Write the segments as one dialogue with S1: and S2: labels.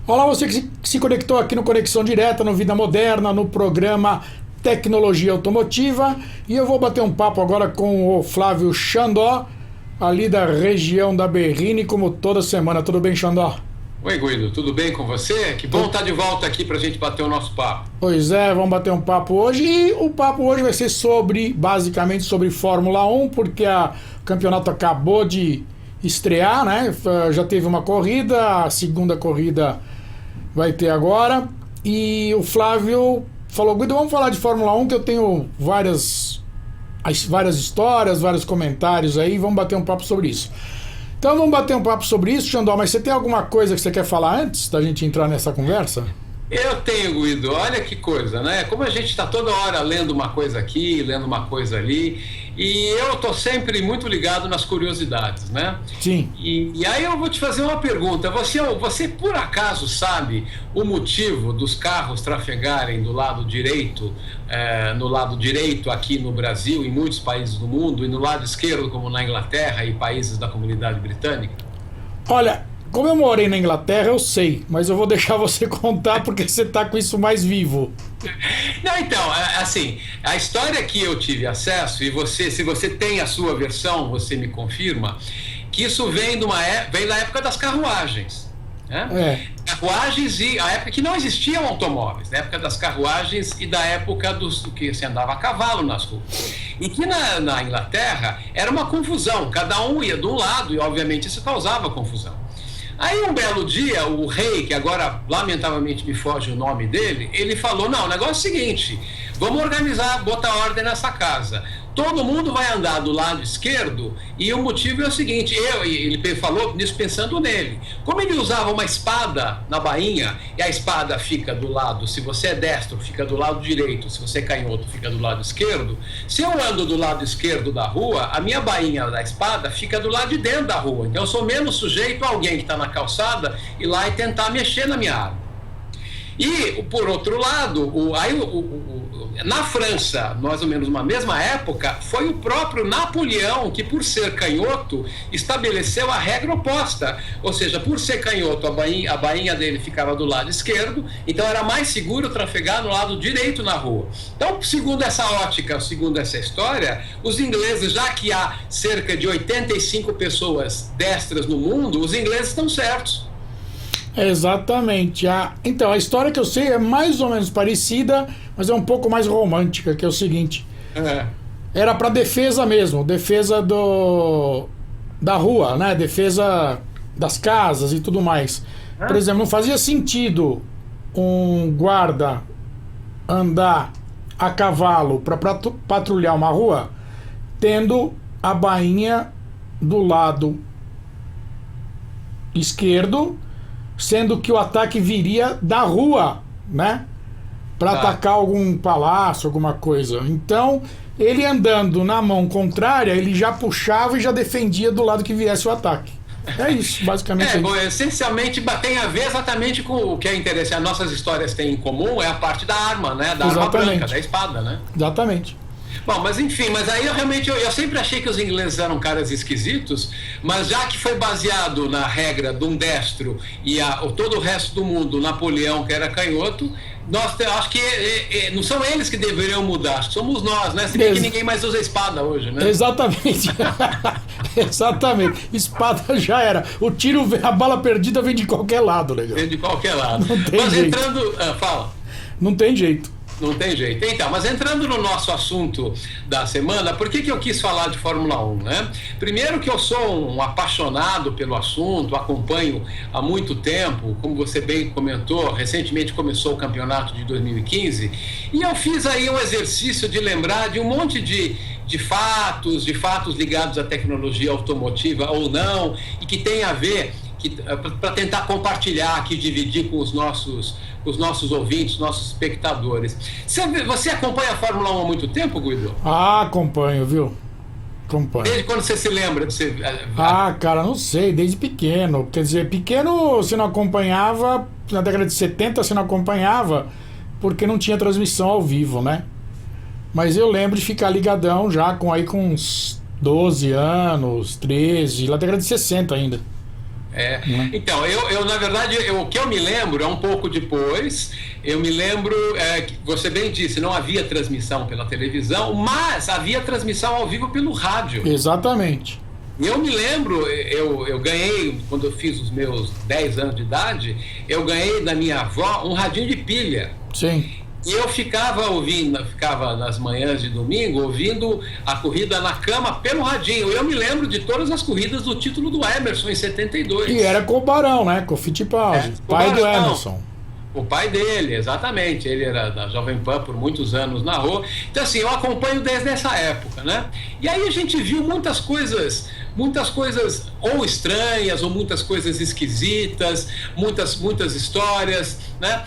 S1: Olá, você que se conectou aqui no Conexão Direta, no Vida Moderna, no programa Tecnologia Automotiva. E eu vou bater um papo agora com o Flávio Xandó, ali da região da Berrini, como toda semana. Tudo bem, Xandó?
S2: Oi, Guido, tudo bem com você? Que bom estar de volta aqui para a gente bater o nosso papo.
S1: Pois é, vamos bater um papo hoje. E o papo hoje vai ser basicamente sobre Fórmula 1, porque o campeonato acabou de estrear, né? Já teve uma corrida, a segunda corrida vai ter agora. E o Flávio falou: Guido, vamos falar de Fórmula 1, que eu tenho várias histórias, vários comentários aí, vamos bater um papo sobre isso. Então vamos bater um papo sobre isso, Xandó, mas você tem alguma coisa que você quer falar antes da gente entrar nessa conversa?
S2: Eu tenho, Guido, olha que coisa, né? Como a gente está toda hora lendo uma coisa aqui, lendo uma coisa ali, e eu estou sempre muito ligado nas curiosidades, né?
S1: Sim.
S2: E aí eu vou te fazer uma pergunta. Você por acaso sabe o motivo dos carros trafegarem do lado direito, no lado direito aqui no Brasil, em muitos países do mundo, e no lado esquerdo, como na Inglaterra e países da Comunidade Britânica?
S1: Olha, como eu morei na Inglaterra, eu sei, mas eu vou deixar você contar porque você tá com isso mais vivo.
S2: Não, então, assim, a história que eu tive acesso, e se você tem a sua versão, você me confirma, que isso vem da época das carruagens, né? Carruagens e a época que não existiam automóveis, da época das carruagens e da época do que se andava a cavalo nas ruas. E que na Inglaterra era uma confusão, cada um ia de um lado e obviamente isso causava confusão. Aí um belo dia, o rei, que agora lamentavelmente me foge o nome dele, ele falou: não, o negócio é o seguinte, vamos organizar, botar ordem nessa casa. Todo mundo vai andar do lado esquerdo e o motivo é o seguinte, ele falou nisso pensando nele. Como ele usava uma espada na bainha, e a espada fica do lado, se você é destro, fica do lado direito, se você é canhoto, fica do lado esquerdo. Se eu ando do lado esquerdo da rua, a minha bainha da espada fica do lado de dentro da rua. Então eu sou menos sujeito a alguém que está na calçada ir lá e tentar mexer na minha arma. E, por outro lado, na França, mais ou menos na mesma época, foi o próprio Napoleão que, por ser canhoto, estabeleceu a regra oposta. Ou seja, por ser canhoto, a bainha dele ficava do lado esquerdo, então era mais seguro trafegar no lado direito na rua. Então, segundo essa ótica, segundo essa história, os ingleses, já que há cerca de 85 pessoas destras no mundo, os ingleses estão certos.
S1: Exatamente. Então, a história que eu sei é mais ou menos parecida, mas é um pouco mais romântica, que é o seguinte. Era para defesa mesmo, defesa da rua, né? Defesa das casas e tudo mais. Por exemplo, não fazia sentido um guarda andar a cavalo para patrulhar uma rua tendo a bainha do lado esquerdo, sendo que o ataque viria da rua, né? Para atacar algum palácio, alguma coisa. Então, ele andando na mão contrária, ele já puxava e já defendia do lado que viesse o ataque. É isso, basicamente.
S2: Bom, essencialmente tem a ver exatamente com o que é interessante. As nossas histórias têm em comum é a parte da arma, né? Da arma branca, da espada, né?
S1: Exatamente.
S2: Bom, mas enfim, mas aí eu sempre achei que os ingleses eram caras esquisitos, mas já que foi baseado na regra de um destro e todo o resto do mundo, Napoleão, que era canhoto, acho que não são eles que deveriam mudar, acho que somos nós, né? Se bem que ninguém mais usa espada hoje, né?
S1: Exatamente. Exatamente. Espada já era. O tiro, a bala perdida vem de qualquer lado, legal.
S2: Vem de qualquer lado.
S1: Não tem jeito.
S2: Fala.
S1: Não tem jeito.
S2: Não tem jeito. Então, mas entrando no nosso assunto da semana, por que eu quis falar de Fórmula 1, né? Primeiro que eu sou um apaixonado pelo assunto, acompanho há muito tempo, como você bem comentou, recentemente começou o campeonato de 2015, e eu fiz aí um exercício de lembrar de um monte de fatos ligados à tecnologia automotiva ou não, e que tem a ver, para tentar compartilhar aqui, dividir com os nossos ouvintes, nossos espectadores. Você acompanha a Fórmula 1 há muito tempo, Guido?
S1: Acompanho, viu? Acompanho.
S2: Desde quando você se lembra de você...
S1: Cara, não sei, desde pequeno. Quer dizer, pequeno você não acompanhava, na década de 70 você não acompanhava, porque não tinha transmissão ao vivo, né? Mas eu lembro de ficar ligadão já com uns 12 anos, 13, na década de 60 ainda.
S2: Então, na verdade, o que eu me lembro é um pouco depois. Eu me lembro, que você bem disse, não havia transmissão pela televisão, mas havia transmissão ao vivo pelo rádio.
S1: Exatamente.
S2: E eu me lembro, eu ganhei, quando eu fiz os meus 10 anos de idade, eu ganhei da minha avó um radinho de pilha.
S1: Sim.
S2: E eu ficava nas manhãs de domingo, ouvindo a corrida na cama pelo radinho. Eu me lembro de todas as corridas do título do Emerson em 72.
S1: E era com o Barão, né? Com o Fittipaldi, pai do Emerson.
S2: O pai dele, exatamente. Ele era da Jovem Pan por muitos anos na rua. Então, assim, eu acompanho desde essa época, né? E aí a gente viu muitas coisas ou estranhas, ou muitas coisas esquisitas, muitas histórias, né?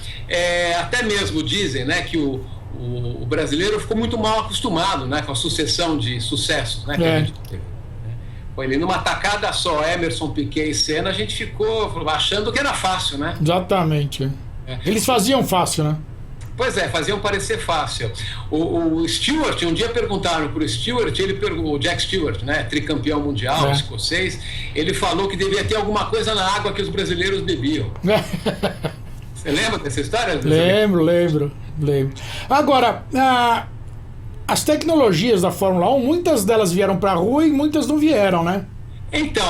S2: Até mesmo dizem, né, que o brasileiro ficou muito mal acostumado, né, com a sucessão de sucessos, né, que a gente teve. Foi ali numa tacada só, Emerson, Piquet e Senna, a gente ficou achando que era fácil, né?
S1: Exatamente. Eles faziam fácil, né?
S2: Pois é, faziam parecer fácil. O Stewart, um dia perguntaram para o Stewart, o Jack Stewart, né, tricampeão mundial, escocês, ele falou que devia ter alguma coisa na água que os brasileiros bebiam. Você lembra dessa história?
S1: Lembro. Agora, as tecnologias da Fórmula 1, muitas delas vieram para a rua e muitas não vieram, né?
S2: Então,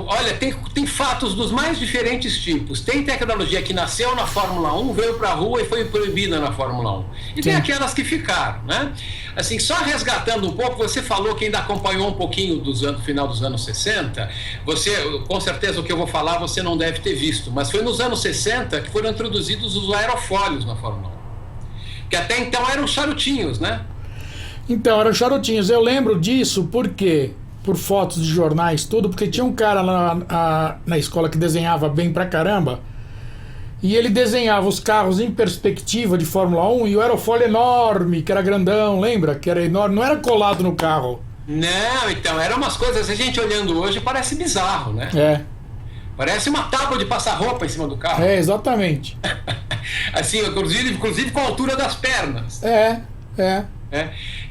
S2: olha, tem fatos dos mais diferentes tipos. Tem tecnologia que nasceu na Fórmula 1, veio para a rua e foi proibida na Fórmula 1. E tem aquelas que ficaram, né? Assim, só resgatando um pouco, você falou que ainda acompanhou um pouquinho do final dos anos 60. Com certeza o que eu vou falar você não deve ter visto, mas foi nos anos 60 que foram introduzidos os aerofólios na Fórmula 1. Que até então eram charutinhos, né?
S1: Então, eram charutinhos. Eu lembro disso porque... por fotos de jornais, tudo, porque tinha um cara lá na escola que desenhava bem pra caramba, e ele desenhava os carros em perspectiva de Fórmula 1 e o aerofólio enorme, que era grandão, lembra? Que era enorme, não era colado no carro.
S2: Não, então, eram umas coisas, a gente olhando hoje parece bizarro, né? Parece uma tábua de passar roupa em cima do carro.
S1: Exatamente.
S2: Assim, inclusive com a altura das pernas.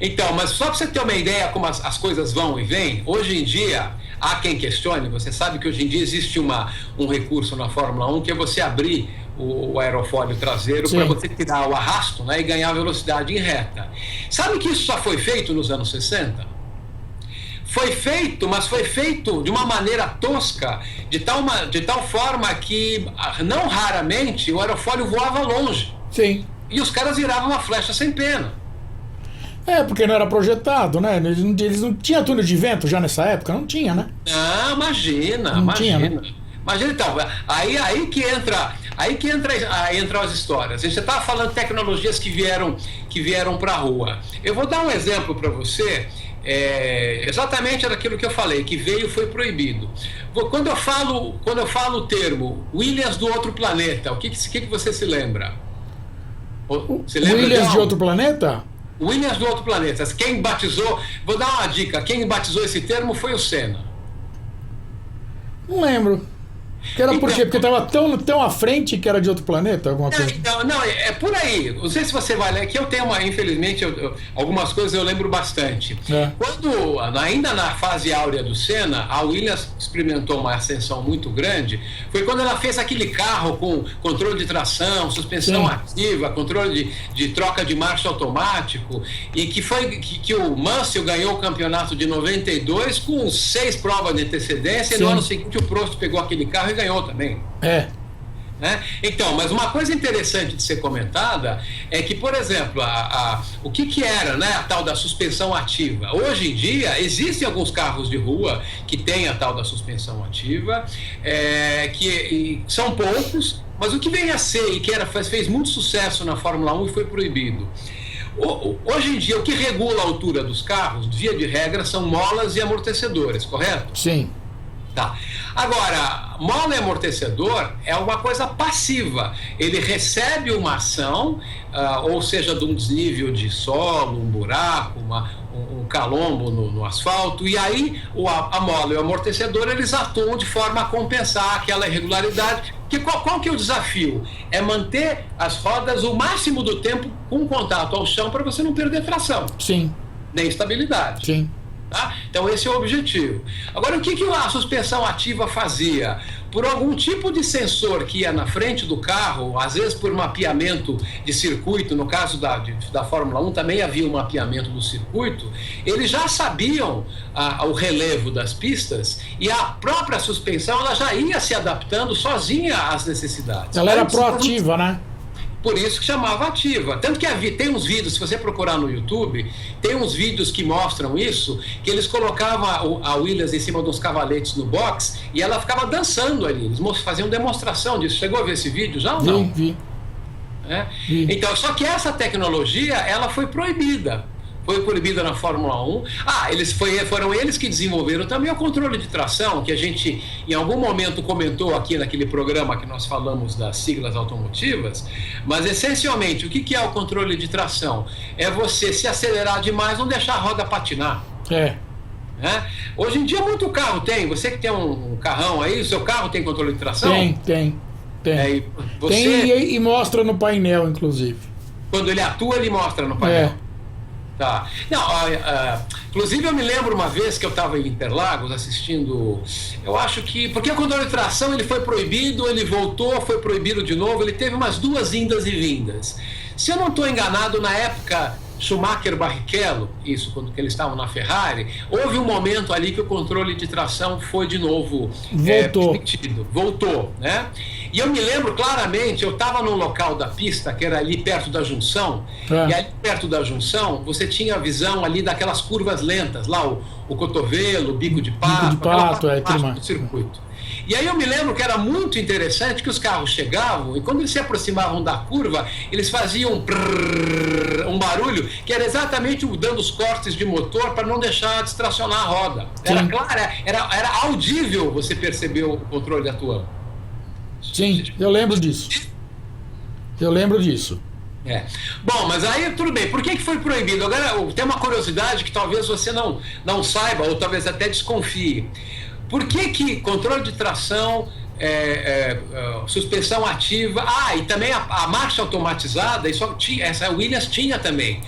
S2: Então, mas só para você ter uma ideia como as coisas vão e vêm, hoje em dia, há quem questione, você sabe que hoje em dia existe um recurso na Fórmula 1 que é você abrir o aerofólio traseiro para você tirar o arrasto, né, e ganhar velocidade em reta. Sabe que isso só foi feito nos anos 60? Foi feito, mas foi feito de uma maneira tosca, de tal forma que, não raramente, o aerofólio voava longe.
S1: Sim.
S2: E os caras viravam uma flecha sem pena.
S1: Porque não era projetado, né? Eles não tinham túnel de vento já nessa época? Não tinha, né?
S2: Não, imagina. Imagina, então, aí que entra as histórias. A gente estava falando de tecnologias que vieram para a rua. Eu vou dar um exemplo para você, exatamente daquilo que eu falei, que veio e foi proibido. Quando eu falo o termo Williams do outro planeta, o que você se lembra? Você lembra
S1: Williams de outro planeta?
S2: Williams do outro planeta. Quem batizou, vou dar uma dica, quem batizou esse termo foi o Senna.
S1: Não lembro. Que era por quê? Porque estava tão à frente que era de outro planeta? Alguma coisa?
S2: Não, é por aí. Não sei se você vai ler, que eu tenho infelizmente, algumas coisas eu lembro bastante. Quando, ainda na fase áurea do Senna, a Williams experimentou uma ascensão muito grande, foi quando ela fez aquele carro com controle de tração, suspensão ativa, controle de troca de marcha automático, e que o Mansell ganhou o campeonato de 92 com 6 provas de antecedência, e no ano seguinte o Prost pegou aquele carro e ganhou também. Né? Então, mas uma coisa interessante de ser comentada é que, por exemplo, o que era, né, a tal da suspensão ativa? Hoje em dia, existem alguns carros de rua que têm a tal da suspensão ativa, que são poucos, mas o que vem a ser e que fez muito sucesso na Fórmula 1 e foi proibido. Hoje em dia, o que regula a altura dos carros, via de regra, são molas e amortecedores, correto?
S1: Sim.
S2: Tá. Agora, mola e amortecedor é uma coisa passiva. Ele recebe uma ação, ou seja, de um desnível de solo, um buraco, um calombo no asfalto, e aí a mola e o amortecedor eles atuam de forma a compensar aquela irregularidade. Qual que é o desafio? É manter as rodas o máximo do tempo com contato ao chão para você não perder tração.
S1: Sim.
S2: Nem estabilidade.
S1: Sim.
S2: Tá? Então esse é o objetivo. Agora, o que a suspensão ativa fazia? por algum tipo de sensor que ia na frente do carro, às vezes por mapeamento de circuito, no caso da Fórmula 1 também havia um mapeamento do circuito, eles já sabiam o relevo das pistas e a própria suspensão ela já ia se adaptando sozinha às necessidades.
S1: Ela era proativa, né?
S2: Por isso que chamava ativa. Tanto que tem uns vídeos, se você procurar no YouTube, tem uns vídeos que mostram isso, que eles colocavam a Williams em cima de uns cavaletes no box e ela ficava dançando ali. Eles faziam demonstração disso. Chegou a ver esse vídeo já ou não?
S1: Vi.
S2: Então, só que essa tecnologia, ela foi proibida. Foi proibida na Fórmula 1. Foram eles que desenvolveram também o controle de tração, que a gente em algum momento comentou aqui naquele programa que nós falamos das siglas automotivas, mas essencialmente o que é o controle de tração? É você se acelerar demais, não deixar a roda patinar. Hoje em dia muito carro tem, você que tem um carrão aí, o seu carro tem controle de tração?
S1: Tem. Tem e mostra no painel, inclusive.
S2: Quando ele atua, ele mostra no painel. Tá. Não, inclusive eu me lembro uma vez que eu estava em Interlagos assistindo, eu acho que, porque o controle de tração ele foi proibido, ele voltou, foi proibido de novo, ele teve umas 2 indas e vindas. Se eu não estou enganado, na época Schumacher Barrichello, isso, quando eles estavam na Ferrari, houve um momento ali que o controle de tração foi de novo voltou, né? E eu me lembro claramente, eu estava no local da pista, que era ali perto da junção, e ali perto da junção, você tinha a visão ali daquelas curvas lentas, lá o cotovelo, o bico de pato, do circuito. E aí eu me lembro que era muito interessante que os carros chegavam e quando eles se aproximavam da curva, eles faziam um barulho que era exatamente dando os cortes de motor para não deixar distracionar a roda. Era claro, era audível você perceber o controle atuando.
S1: Sim, eu lembro disso.
S2: Bom, mas aí tudo bem, por que foi proibido? Agora tem uma curiosidade que talvez você não saiba ou talvez até desconfie. Por que controle de tração, suspensão ativa, e também a marcha automatizada, essa Williams tinha também.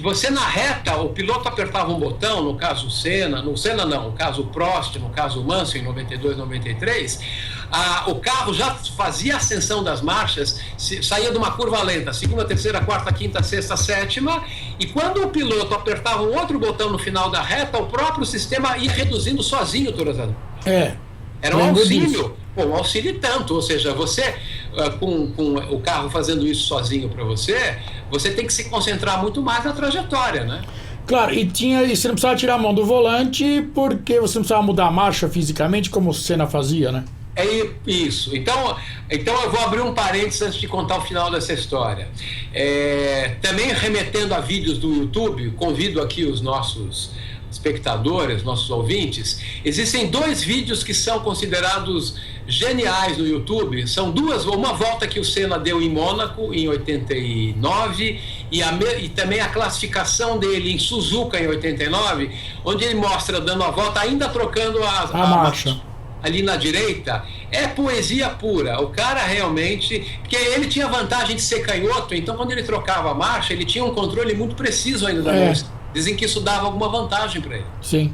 S2: Você na reta, o piloto apertava um botão, no caso no caso Prost, no caso Mansell em 92, 93, o carro já fazia a ascensão das marchas, saía de uma curva lenta, segunda, terceira, quarta, quinta, sexta, sétima, e quando o piloto apertava um outro botão no final da reta, o próprio sistema ia reduzindo sozinho todas as marchas. Era um auxílio. Um auxílio tanto, ou seja, você com o carro fazendo isso sozinho para você tem que se concentrar muito mais na trajetória, né?
S1: Claro, e você não precisava tirar a mão do volante porque você não precisava mudar a marcha fisicamente como o Senna fazia, né?
S2: É isso. Então eu vou abrir um parênteses antes de contar o final dessa história. Também remetendo a vídeos do YouTube, convido aqui os nossos espectadores, nossos ouvintes, existem 2 vídeos que são considerados geniais no YouTube. São uma volta que o Senna deu em Mônaco em 89 e também a classificação dele em Suzuka em 89, onde ele mostra dando a volta ainda trocando a marcha ali na direita. É poesia pura. O cara realmente, porque ele tinha a vantagem de ser canhoto, então quando ele trocava a marcha ele tinha um controle muito preciso ainda da mão. Dizem que isso dava alguma vantagem para ele.
S1: Sim.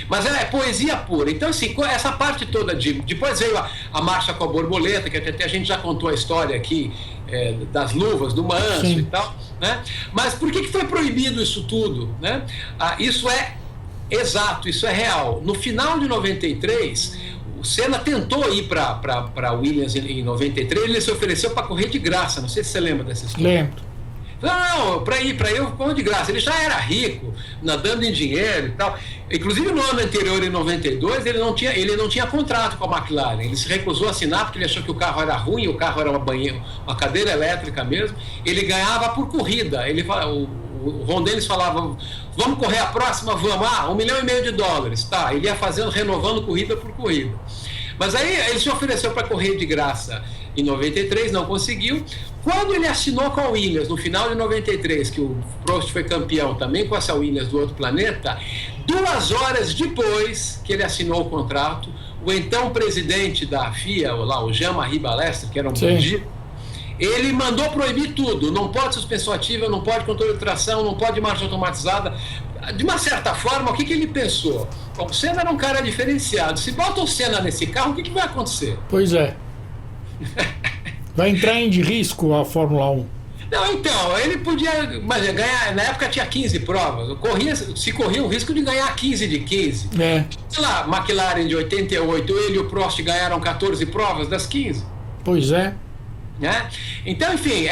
S2: Mas é poesia pura. Então, assim, essa parte toda depois veio a marcha com a borboleta, que até a gente já contou a história aqui das luvas, do Mansell e tal, né? Mas por que foi proibido isso tudo, né? Isso é exato, isso é real. No final de 93, o Senna tentou ir para Williams em 93, ele se ofereceu para correr de graça. Não sei se você lembra dessa história.
S1: Lembro.
S2: Não, para ir eu corro de graça. Ele já era rico, nadando em dinheiro e tal. Inclusive no ano anterior, em 92, ele não tinha contrato com a McLaren. Ele se recusou a assinar porque ele achou que o carro era ruim, o carro era uma cadeira elétrica mesmo. Ele ganhava por corrida. O Ron Dennis falava, vamos correr a próxima, vamos, $1,5 milhão. Tá, ele ia renovando corrida por corrida. Mas aí ele se ofereceu para correr de graça em 93, não conseguiu. Quando ele assinou com a Williams, no final de 93, que o Prost foi campeão também com essa Williams do outro planeta, 2 horas depois que ele assinou o contrato, o então presidente da FIA, o Jean-Marie Balestre, que era um bandido, ele mandou proibir tudo. Não pode suspensão ativa, não pode controle de tração, não pode marcha automatizada. de uma certa forma, o que ele pensou? Bom, o Senna era um cara diferenciado. Se bota o Senna nesse carro, o que vai acontecer?
S1: Pois é. Vai entrar em risco a Fórmula 1.
S2: Não, então, ele podia ganhar, na época tinha 15 provas, se corria o risco de ganhar 15 de 15. Sei lá, McLaren de 88, ele e o Prost ganharam 14 provas das 15.
S1: Pois é.
S2: Né? Então, enfim,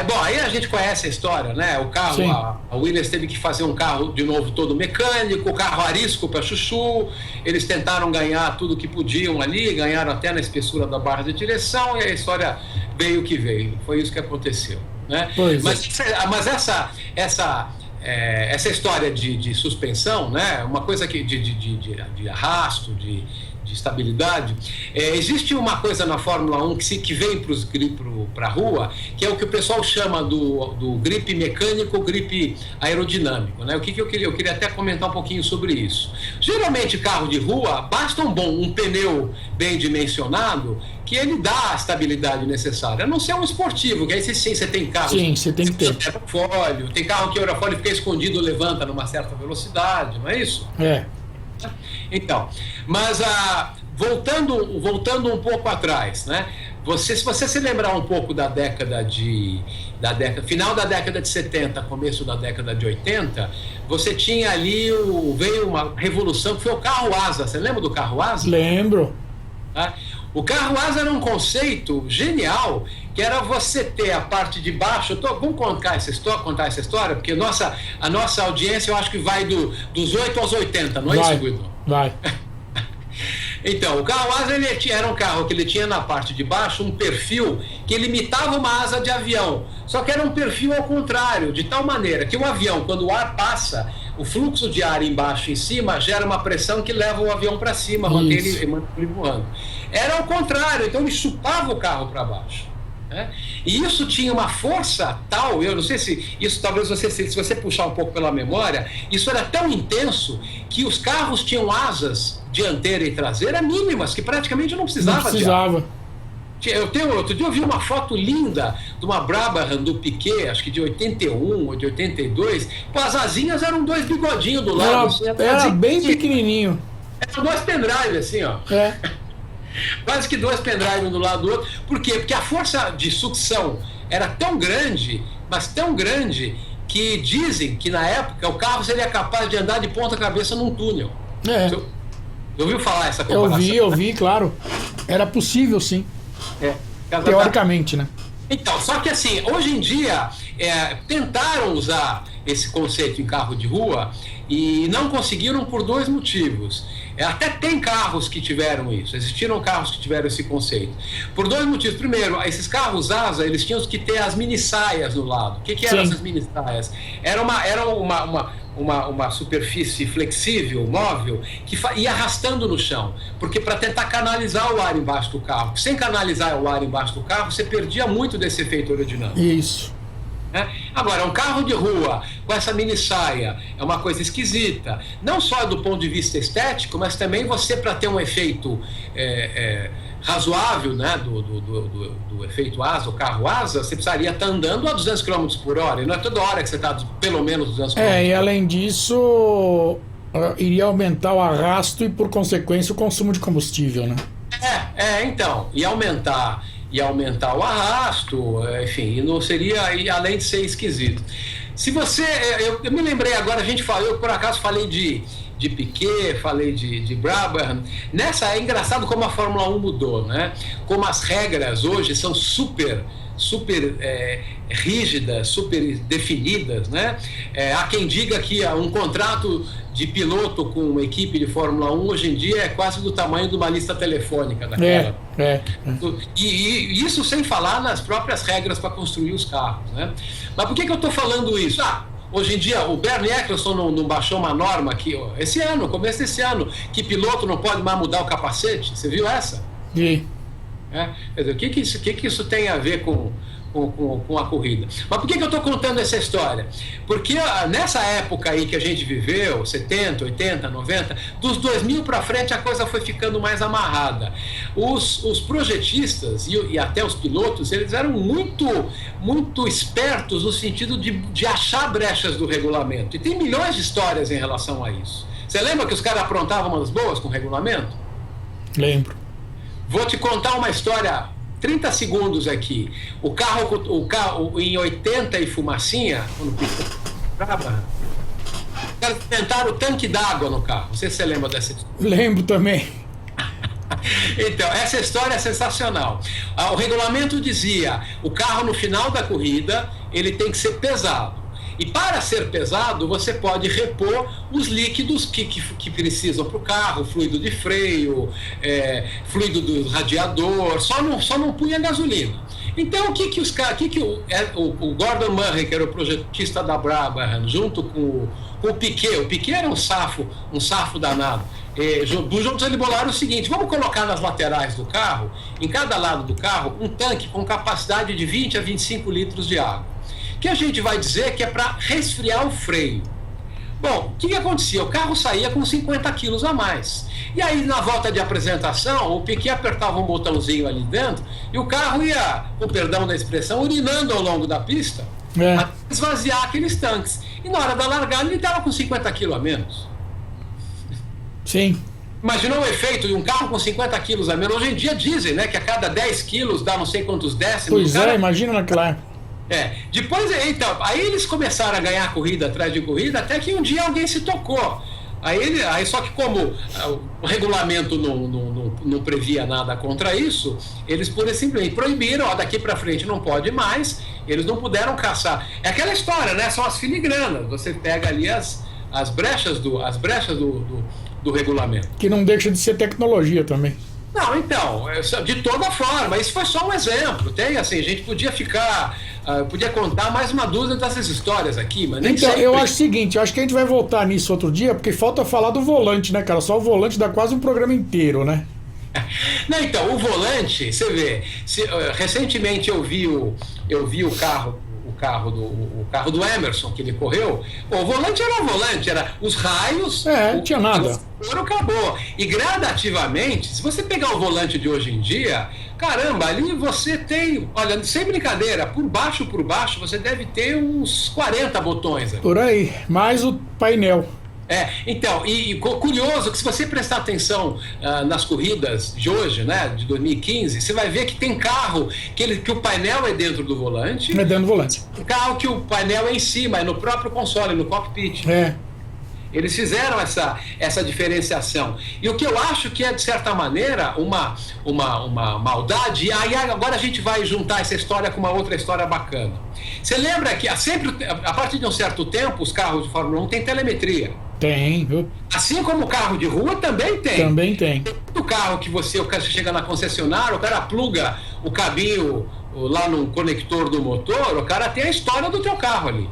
S2: bom, aí a gente conhece a história, né? O carro, a Williams teve que fazer um carro de novo todo mecânico, o carro arisco para chuchu, eles tentaram ganhar tudo que podiam ali, ganharam até na espessura da barra de direção, e a história veio o que veio, foi isso que aconteceu, né? Mas essa história de suspensão, né? Uma coisa que de arrasto, de estabilidade, existe uma coisa na Fórmula 1 que vem para a rua, que é o que o pessoal chama do grip mecânico, grip aerodinâmico, né? Eu queria até comentar um pouquinho sobre isso. Geralmente carro de rua, basta um pneu bem dimensionado que ele dá a estabilidade necessária, a não ser um esportivo, que aí você tem carro
S1: você tem que ter
S2: aerofólio, tem carro que o aerofólio fica escondido, levanta numa certa velocidade, não é isso? Então, mas voltando um pouco atrás, né? Se você se lembrar um pouco da final da década de 70, começo da década de 80, você tinha ali veio uma revolução que foi o carro asa. Você lembra do carro asa?
S1: Lembro.
S2: O carro asa era um conceito genial, que era você ter a parte de baixo. Vamos contar essa história, porque a nossa audiência, eu acho que vai dos 8 aos 80, não é isso, Guido?
S1: Vai.
S2: Então, o carro asa era um carro que ele tinha na parte de baixo um perfil que ele imitava uma asa de avião, só que era um perfil ao contrário, de tal maneira que o avião, quando o ar passa, o fluxo de ar embaixo e em cima gera uma pressão que leva o avião para cima, mantém ele voando. Era ao contrário, então ele chupava o carro para baixo. Né? E isso tinha uma força tal, eu não sei se isso, talvez se você puxar um pouco pela memória, isso era tão intenso que os carros tinham asas dianteira e traseira mínimas, que praticamente não precisava. Outro dia eu vi uma foto linda de uma Brabham do Piquet, acho que de 81 ou de 82, as asinhas eram 2 bigodinhos do lado.
S1: Era bem pequenininho.
S2: Eram 2 pendrive assim, ó. Quase que 2 pendrive um do lado do outro. Por quê? Porque a força de sucção era tão grande, mas tão grande, que dizem que na época o carro seria capaz de andar de ponta cabeça num túnel. Você ouviu falar essa comparação?
S1: Eu vi, claro. Era possível, sim. Teoricamente, né?
S2: Então, só que assim, hoje em dia tentaram usar esse conceito em carro de rua e não conseguiram por 2 motivos. Até tem carros que tiveram isso, existiram carros que tiveram esse conceito. Por 2 motivos. Primeiro, esses carros asa, eles tinham que ter as mini saias no lado. O que eram essas mini saias? Era uma superfície flexível, móvel, que ia arrastando no chão, porque para tentar canalizar o ar embaixo do carro. Sem canalizar o ar embaixo do carro, você perdia muito desse efeito aerodinâmico.
S1: Isso.
S2: Agora, um carro de rua com essa mini saia é uma coisa esquisita, não só do ponto de vista estético, mas também você, para ter um efeito razoável, né, do efeito asa, o carro asa, você precisaria estar andando a 200 km por hora, e não é toda hora que você está pelo menos 200 km por hora.
S1: E além disso, iria aumentar o arrasto e, por consequência, o consumo de combustível, né?
S2: Então, ia aumentar o arrasto, enfim, e não seria, e além de ser esquisito. Se você, eu me lembrei agora, eu por acaso falei de Piquet, falei de Brabham. É engraçado como a Fórmula 1 mudou, né? Como as regras hoje são super rígidas, super definidas, né? Há quem diga que um contrato de piloto com uma equipe de Fórmula 1 hoje em dia é quase do tamanho de uma lista telefônica daquela. E isso sem falar nas próprias regras para construir os carros, né? Mas por que eu estou falando isso? Hoje em dia, o Bernie Eccleston não baixou uma norma aqui, começo desse ano, que piloto não pode mais mudar o capacete. Você viu essa?
S1: Sim.
S2: Quer dizer, o que isso tem a ver com com a corrida. Mas por que eu estou contando essa história? Porque nessa época aí que a gente viveu, 70, 80, 90, dos 2000 para frente a coisa foi ficando mais amarrada. Os projetistas e até os pilotos, eles eram muito espertos no sentido de achar brechas do regulamento. E tem milhões de histórias em relação a isso. Você lembra que os caras aprontavam umas boas com o regulamento?
S1: Lembro.
S2: Vou te contar uma história... 30 segundos aqui. O carro em 80 e fumacinha, inventaram o tanque d'água no carro. Não sei se você lembra dessa história.
S1: Lembro também.
S2: Então, essa história é sensacional. O regulamento dizia: o carro no final da corrida ele tem que ser pesado. E para ser pesado, você pode repor os líquidos que precisam para o carro, fluido de freio, fluido do radiador, só não punha gasolina. Então, o Gordon Murray, que era o projetista da Brabham, junto com o Piquet era um safo danado, juntos eles bolaram o seguinte: vamos colocar nas laterais do carro, em cada lado do carro, um tanque com capacidade de 20 a 25 litros de água, que a gente vai dizer que é para resfriar o freio. Bom, o que acontecia? O carro saía com 50 quilos a mais. E aí, na volta de apresentação, o Piquet apertava um botãozinho ali dentro e o carro ia, com perdão da expressão, urinando ao longo da pista até esvaziar aqueles tanques. E na hora da largada, ele estava com 50 quilos a menos.
S1: Sim.
S2: Imaginou o efeito de um carro com 50 quilos a menos? Hoje em dia dizem, né, que a cada 10 quilos dá não sei quantos décimos.
S1: Pois imagina naquela época.
S2: Depois, então, aí eles começaram a ganhar corrida atrás de corrida, até que um dia alguém se tocou. Aí só que como o regulamento não previa nada contra isso, eles pura e simplesmente proibiram, daqui para frente não pode mais, eles não puderam caçar. É aquela história, né? São as filigranas, você pega ali as brechas do regulamento.
S1: Que não deixa de ser tecnologia também.
S2: Não, então, de toda forma, isso foi só um exemplo. Tem, assim, a gente podia contar mais uma dúzia dessas histórias aqui, mas nem
S1: então,
S2: sempre.
S1: Eu acho o seguinte, eu acho que a gente vai voltar nisso outro dia, porque falta falar do volante, né, cara? Só o volante dá quase um programa inteiro, né?
S2: Não, então, o volante, você vê, recentemente eu vi o carro do Emerson, que ele correu. O volante era o volante, era os raios.
S1: Não tinha nada.
S2: Acabou. E gradativamente, se você pegar o volante de hoje em dia, caramba, ali você tem, olha, sem brincadeira, por baixo, você deve ter uns 40 botões ali.
S1: Por aí, mais o painel.
S2: Então, e curioso que se você prestar atenção nas corridas de hoje, né, de 2015, você vai ver que tem carro que o painel é dentro do volante.
S1: É dentro do volante.
S2: Carro que o painel é em cima, é no próprio console, no cockpit. Eles fizeram essa diferenciação. E o que eu acho que é, de certa maneira, uma maldade, e aí agora a gente vai juntar essa história com uma outra história bacana. Você lembra que a partir de um certo tempo, os carros de Fórmula 1 têm telemetria?
S1: Tem, viu?
S2: Assim como o carro de rua também tem.
S1: Também tem.
S2: O carro que você chega na concessionária, o cara pluga o cabinho lá no conector do motor, o cara tem a história do teu carro ali.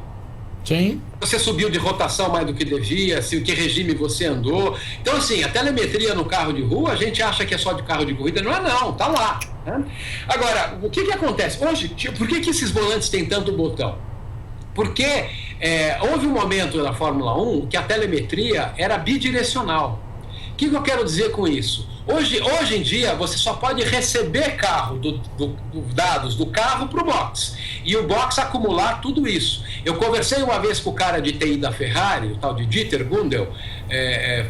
S1: Sim.
S2: Você subiu de rotação mais do que devia, se que regime você andou. Então, assim, a telemetria no carro de rua, a gente acha que é só de carro de corrida, não é não, tá lá. Né? Agora, o que acontece? Hoje, por que esses volantes têm tanto botão? Porque houve um momento na Fórmula 1 que a telemetria era bidirecional. O que eu quero dizer com isso? Hoje em dia, você só pode receber dados do carro para o box. E o box acumular tudo isso. Eu conversei uma vez com o cara de TI da Ferrari, o tal de Dieter Gundel,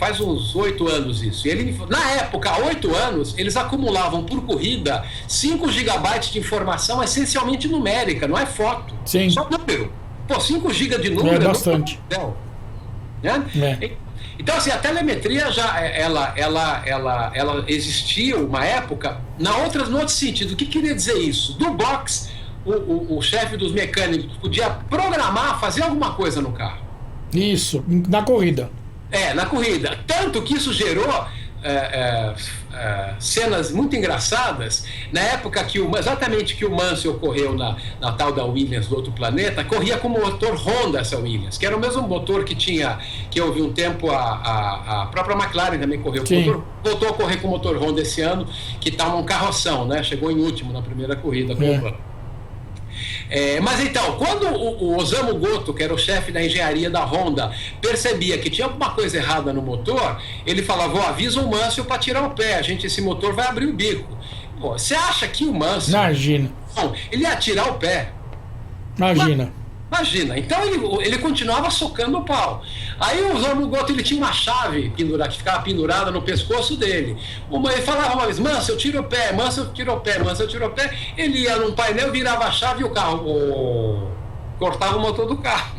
S2: faz uns 8 anos isso. E ele, na época, há 8 anos, eles acumulavam por corrida 5 gigabytes de informação essencialmente numérica, não é foto.
S1: Sim.
S2: Só número. 5 GB de número
S1: é bastante.
S2: Então, assim, a telemetria já ela existia uma época no outro sentido. O que queria dizer isso? Do box, o chefe dos mecânicos podia programar, fazer alguma coisa no carro.
S1: Isso, na corrida.
S2: Na corrida. Tanto que isso gerou cenas muito engraçadas. Na época exatamente que o Mansell correu na tal da Williams do outro planeta, corria com o motor Honda essa Williams, que era o mesmo motor que houve um tempo a própria McLaren também correu com o motor, voltou a correr com o motor Honda esse ano, que está um carroção, né? Chegou em último na primeira corrida com o Mas então, quando o Osamu Goto, que era o chefe da engenharia da Honda, percebia que tinha alguma coisa errada no motor, ele falava, avisa o Mansell para tirar o pé, esse motor vai abrir o bico. Pô, você acha que o Mansell...
S1: Imagina.
S2: Não, ele ia tirar o pé.
S1: Imagina.
S2: Imagina. Então ele continuava socando o pau. Aí o Osamu Goto, ele tinha uma chave que ficava pendurada no pescoço dele. Ele falava uma vez, Mansell, tira o pé, Mansell, tira o pé, Mansell, tira o pé. Ele ia num painel, virava a chave e o carro cortava o motor do carro.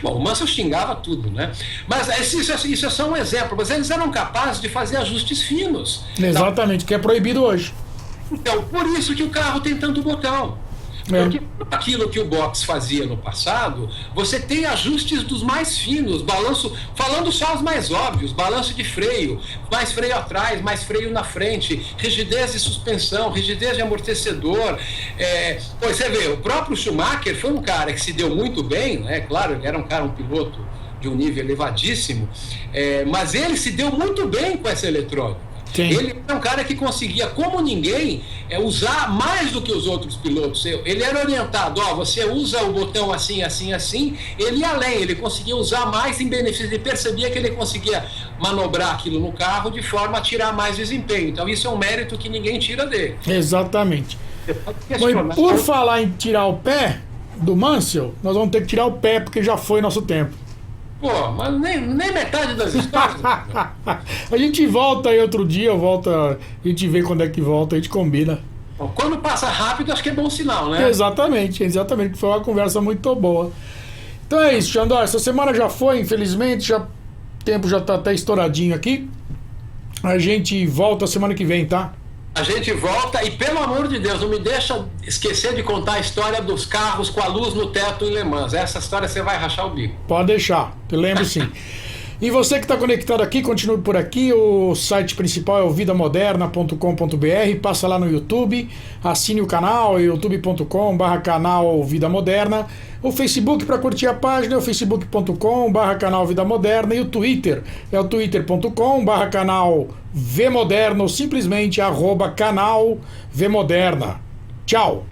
S2: Bom, o Mansell xingava tudo, né? Mas isso é só um exemplo. Mas eles eram capazes de fazer ajustes finos.
S1: Exatamente, que é proibido hoje.
S2: Então, por isso que o carro tem tanto botão. Porque aquilo que o box fazia no passado, você tem ajustes dos mais finos, balanço, falando só os mais óbvios, balanço de freio, mais freio atrás, mais freio na frente, rigidez de suspensão, rigidez de amortecedor. Você vê, o próprio Schumacher foi um cara que se deu muito bem, né? Claro, ele era um piloto de um nível elevadíssimo, mas ele se deu muito bem com essa eletrônica. Sim. Ele era um cara que conseguia, como ninguém, usar mais do que os outros pilotos. Ele era orientado, você usa o botão assim, assim, assim. Ele ia além, ele conseguia usar mais em benefício. Ele percebia que ele conseguia manobrar aquilo no carro de forma a tirar mais desempenho. Então isso é um mérito que ninguém tira dele.
S1: Exatamente. Mas, por falar em tirar o pé do Mansell, nós vamos ter que tirar o pé porque já foi nosso tempo.
S2: Pô, mas nem metade das histórias.
S1: A gente volta aí outro dia, a gente vê quando é que volta, a gente combina.
S2: Bom, quando passa rápido, acho que é bom sinal, né?
S1: Exatamente. Foi uma conversa muito boa. Então é isso, Xandó. Essa semana já foi, infelizmente, o tempo já tá até estouradinho aqui. A gente volta semana que vem, tá?
S2: A gente volta e, pelo amor de Deus, não me deixa esquecer de contar a história dos carros com a luz no teto em Le Mans. Essa história você vai rachar o bico.
S1: Pode deixar, eu lembro sim. E você que está conectado aqui, continue por aqui. O site principal é o vidamoderna.com.br. Passa lá no YouTube, assine o canal, youtube.com/canal Vida Moderna. O Facebook para curtir a página é o facebook.com/canal Vida Moderna. E o Twitter é o twitter.com/canal Vmoderna ou simplesmente @canal Vmoderna. Tchau!